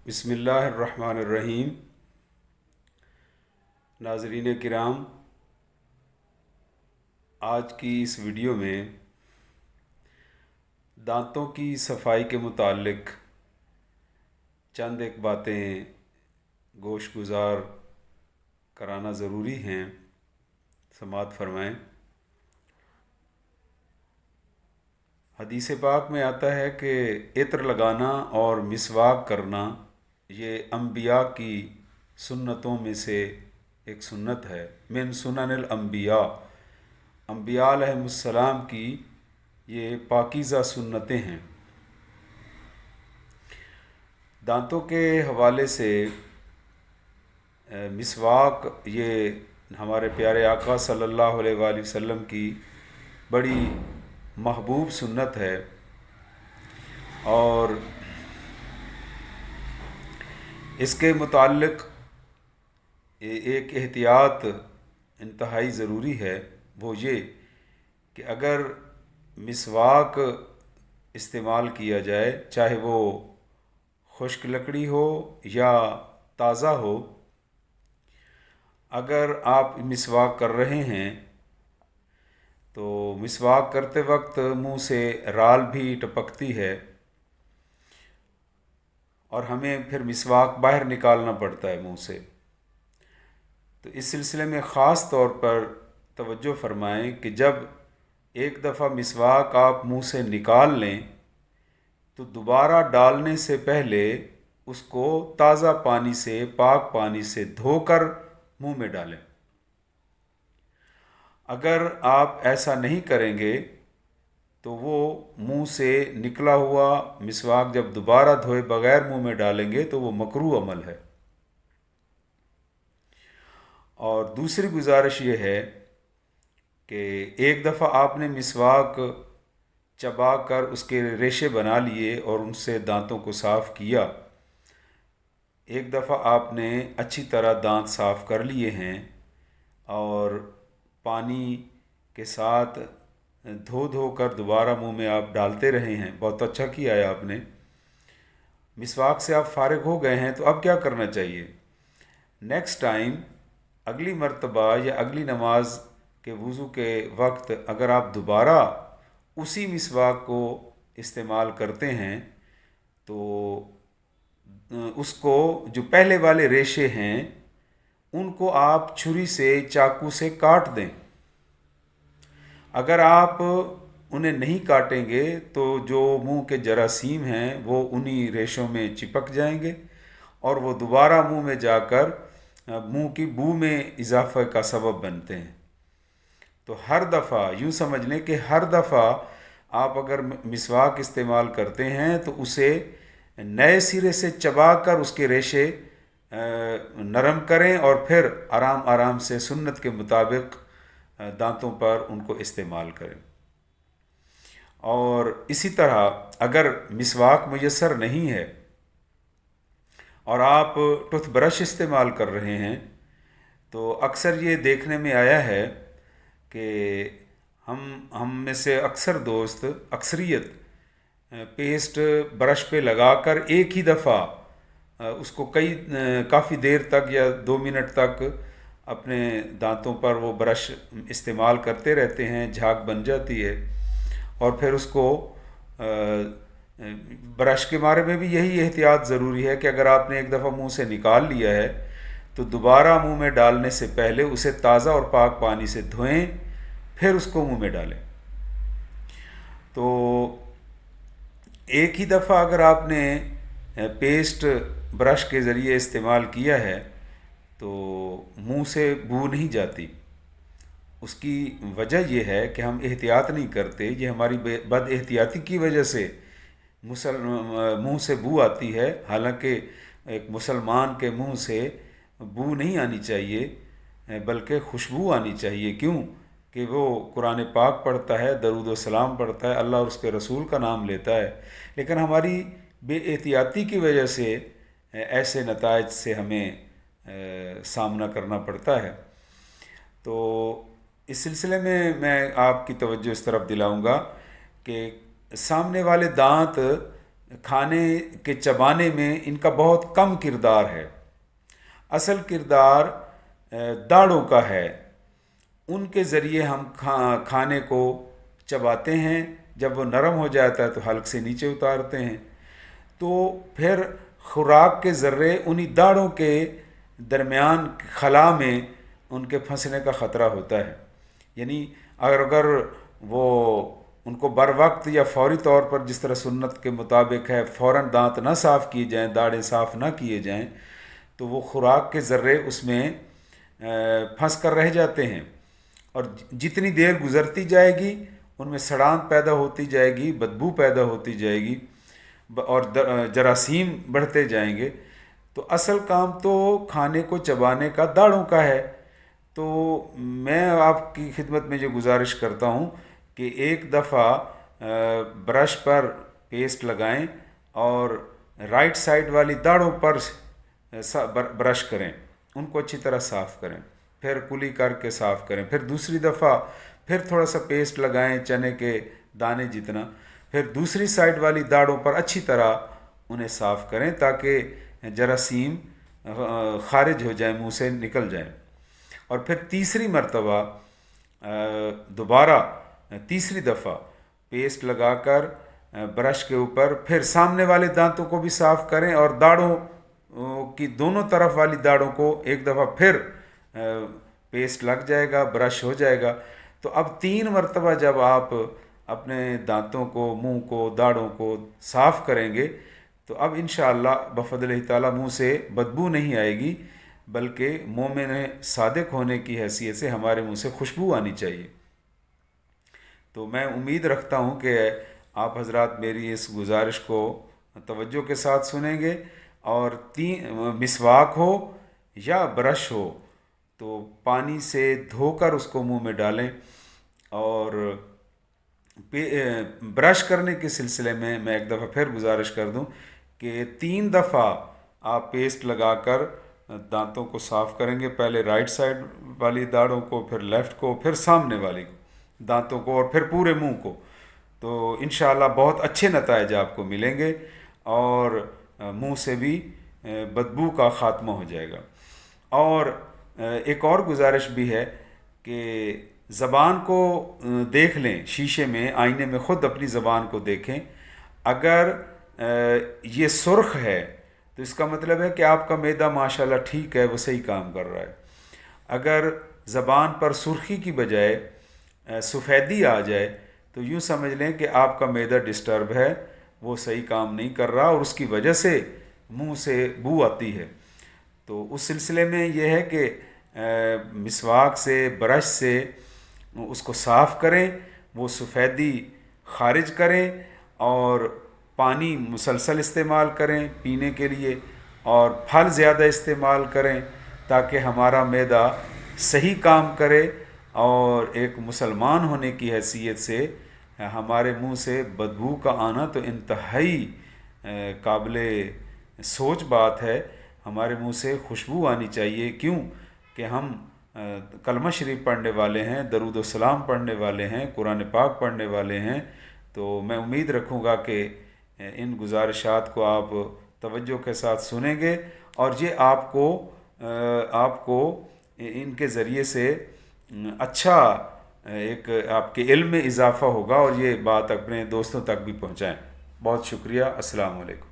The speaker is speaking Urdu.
بسم اللہ الرحمن الرحیم۔ ناظرین کرام، آج کی اس ویڈیو میں دانتوں کی صفائی کے متعلق چند ایک باتیں گوش گزار کرانا ضروری ہیں، سماعت فرمائیں۔ حدیث پاک میں آتا ہے کہ عطر لگانا اور مسواک کرنا یہ انبیاء کی سنتوں میں سے ایک سنت ہے، من سنن الانبیاء، انبیاء علیہ السلام کی یہ پاکیزہ سنتیں ہیں۔ دانتوں کے حوالے سے مسواک یہ ہمارے پیارے آقا صلی اللہ علیہ وآلہ وسلم کی بڑی محبوب سنت ہے، اور اس کے متعلق ایک احتیاط انتہائی ضروری ہے، وہ یہ کہ اگر مسواک استعمال کیا جائے، چاہے وہ خشک لکڑی ہو یا تازہ ہو، اگر آپ مسواک کر رہے ہیں تو مسواک کرتے وقت منہ سے رال بھی ٹپکتی ہے اور ہمیں پھر مسواک باہر نکالنا پڑتا ہے منہ سے۔ تو اس سلسلے میں خاص طور پر توجہ فرمائیں کہ جب ایک دفعہ مسواک آپ منہ سے نکال لیں تو دوبارہ ڈالنے سے پہلے اس کو تازہ پانی سے، پاک پانی سے دھو کر منہ میں ڈالیں۔ اگر آپ ایسا نہیں کریں گے تو وہ منہ سے نکلا ہوا مسواک جب دوبارہ دھوئے بغیر منہ میں ڈالیں گے تو وہ مکروہ عمل ہے۔ اور دوسری گزارش یہ ہے کہ ایک دفعہ آپ نے مسواک چبا کر اس کے ریشے بنا لیے اور ان سے دانتوں کو صاف کیا، ایک دفعہ آپ نے اچھی طرح دانت صاف کر لیے ہیں اور پانی کے ساتھ دھو کر دوبارہ منہ میں آپ ڈالتے رہے ہیں، بہت اچھا کیا ہے آپ نے۔ مسواک سے آپ فارغ ہو گئے ہیں تو اب کیا کرنا چاہیے؟ نیکسٹ ٹائم، اگلی مرتبہ یا اگلی نماز کے وضو کے وقت اگر آپ دوبارہ اسی مسواک کو استعمال کرتے ہیں تو اس کو جو پہلے والے ریشے ہیں ان کو آپ چھری سے، چاقو سے کاٹ دیں۔ اگر آپ انہیں نہیں کاٹیں گے تو جو منہ کے جراثیم ہیں وہ انہی ریشوں میں چپک جائیں گے اور وہ دوبارہ منہ میں جا کر منہ کی بو میں اضافہ کا سبب بنتے ہیں۔ تو ہر دفعہ یوں سمجھ لیں کہ ہر دفعہ آپ اگر مسواک استعمال کرتے ہیں تو اسے نئے سرے سے چبا کر اس کے ریشے نرم کریں اور پھر آرام آرام سے سنت کے مطابق دانتوں پر ان کو استعمال کریں۔ اور اسی طرح اگر مسواک میسر نہیں ہے اور آپ ٹوتھ برش استعمال کر رہے ہیں تو اکثر یہ دیکھنے میں آیا ہے کہ ہم میں سے اکثر دوست، اکثریت پیسٹ برش پہ لگا کر ایک ہی دفعہ اس کو کافی دیر تک یا 2 منٹ تک اپنے دانتوں پر وہ برش استعمال کرتے رہتے ہیں، جھاگ بن جاتی ہے، اور پھر اس کو برش کے بارے میں بھی یہی احتیاط ضروری ہے کہ اگر آپ نے ایک دفعہ منہ سے نکال لیا ہے تو دوبارہ منہ میں ڈالنے سے پہلے اسے تازہ اور پاک پانی سے دھوئیں، پھر اس کو منہ میں ڈالیں۔ تو ایک ہی دفعہ اگر آپ نے پیسٹ برش کے ذریعے استعمال کیا ہے تو منہ سے بو نہیں جاتی۔ اس کی وجہ یہ ہے کہ ہم احتیاط نہیں کرتے، یہ ہماری بد احتیاطی کی وجہ سے منہ سے بو آتی ہے، حالانکہ ایک مسلمان کے منہ سے بو نہیں آنی چاہیے بلکہ خوشبو آنی چاہیے۔ کیوں کہ وہ قرآن پاک پڑھتا ہے، درود و سلام پڑھتا ہے، اللہ اور اس کے رسول کا نام لیتا ہے، لیکن ہماری بے احتیاطی کی وجہ سے ایسے نتائج سے ہمیں سامنا کرنا پڑتا ہے۔ تو اس سلسلے میں آپ کی توجہ اس طرف دلاؤں گا کہ سامنے والے دانت کھانے کے چبانے میں ان کا بہت کم کردار ہے. اصل کردار داڑھوں کا ہے. ان کے ذریعے ہم کھانے کو چباتے ہیں. جب وہ نرم ہو جاتا ہے تو حلق سے نیچے اتارتے ہیں. تو پھر خوراک کے ذرے انہی داڑھوں کے درمیان خلا میں ان کے پھنسنے کا خطرہ ہوتا ہے. یعنی اگر وہ ان کو بر وقت یا فوری طور پر جس طرح سنت کے مطابق ہے فوراً دانت نہ صاف کیے جائیں، داڑھیں صاف نہ کیے جائیں، تو وہ خوراک کے ذرے اس میں پھنس کر رہ جاتے ہیں. اور جتنی دیر گزرتی جائے گی ان میں سڑان پیدا ہوتی جائے گی، بدبو پیدا ہوتی جائے گی اور جراثیم بڑھتے جائیں گے. تو اصل کام تو کھانے کو چبانے کا داڑھوں کا ہے. تو میں آپ کی خدمت میں جو گزارش کرتا ہوں کہ ایک دفعہ برش پر پیسٹ لگائیں اور رائٹ سائڈ والی داڑھوں پر برش کریں، ان کو اچھی طرح صاف کریں، پھر کلی کر کے صاف کریں. پھر دوسری دفعہ پھر تھوڑا سا پیسٹ لگائیں چنے کے دانے جتنا، پھر دوسری سائڈ والی داڑھوں پر اچھی طرح انہیں صاف کریں تاکہ جراثیم خارج ہو جائیں، منہ سے نکل جائیں. اور پھر تیسری مرتبہ دوبارہ تیسری دفعہ پیسٹ لگا کر برش کے اوپر پھر سامنے والے دانتوں کو بھی صاف کریں اور داڑھوں کی دونوں طرف والی داڑھوں کو ایک دفعہ پھر پیسٹ لگ جائے گا، برش ہو جائے گا. تو اب 3 مرتبہ جب آپ اپنے دانتوں کو، منہ کو، داڑھوں کو صاف کریں گے تو اب انشاءاللہ بفضل اللہ تعالیٰ منہ سے بدبو نہیں آئے گی، بلکہ مومن صادق ہونے کی حیثیت سے ہمارے منہ سے خوشبو آنی چاہیے. تو میں امید رکھتا ہوں کہ آپ حضرات میری اس گزارش کو توجہ کے ساتھ سنیں گے اور مسواک ہو یا برش ہو تو پانی سے دھو کر اس کو منہ میں ڈالیں. اور برش کرنے کے سلسلے میں ایک دفعہ پھر گزارش کر دوں کہ 3 دفعہ آپ پیسٹ لگا کر دانتوں کو صاف کریں گے. پہلے رائٹ سائڈ والی داڑھوں کو، پھر لیفٹ کو، پھر سامنے والی دانتوں کو اور پھر پورے منہ کو. تو انشاءاللہ بہت اچھے نتائج آپ کو ملیں گے اور منہ سے بھی بدبو کا خاتمہ ہو جائے گا. اور ایک اور گزارش بھی ہے کہ زبان کو دیکھ لیں شیشے میں، آئینے میں خود اپنی زبان کو دیکھیں. اگر یہ سرخ ہے تو اس کا مطلب ہے کہ آپ کا معدہ ماشاءاللہ ٹھیک ہے، وہ صحیح کام کر رہا ہے. اگر زبان پر سرخی کی بجائے سفیدی آ جائے تو یوں سمجھ لیں کہ آپ کا معدہ ڈسٹرب ہے، وہ صحیح کام نہیں کر رہا اور اس کی وجہ سے منہ سے بو آتی ہے. تو اس سلسلے میں یہ ہے کہ مسواک سے، برش سے اس کو صاف کریں، وہ سفیدی خارج کریں اور پانی مسلسل استعمال کریں پینے کے لیے اور پھل زیادہ استعمال کریں تاکہ ہمارا معدہ صحیح کام کرے اور ایک مسلمان ہونے کی حیثیت سے ہمارے منہ سے بدبو کا آنا تو انتہائی قابل سوچ بات ہے. ہمارے منہ سے خوشبو آنی چاہیے. کیوں کہ ہم کلمہ شریف پڑھنے والے ہیں، درود و سلام پڑھنے والے ہیں، قرآن پاک پڑھنے والے ہیں. تو میں امید رکھوں گا کہ ان گزارشات کو آپ توجہ کے ساتھ سنیں گے اور یہ آپ کو ان کے ذریعے سے اچھا ایک آپ کے علم میں اضافہ ہوگا اور یہ بات اپنے دوستوں تک بھی پہنچائیں. بہت شکریہ. السلام علیکم.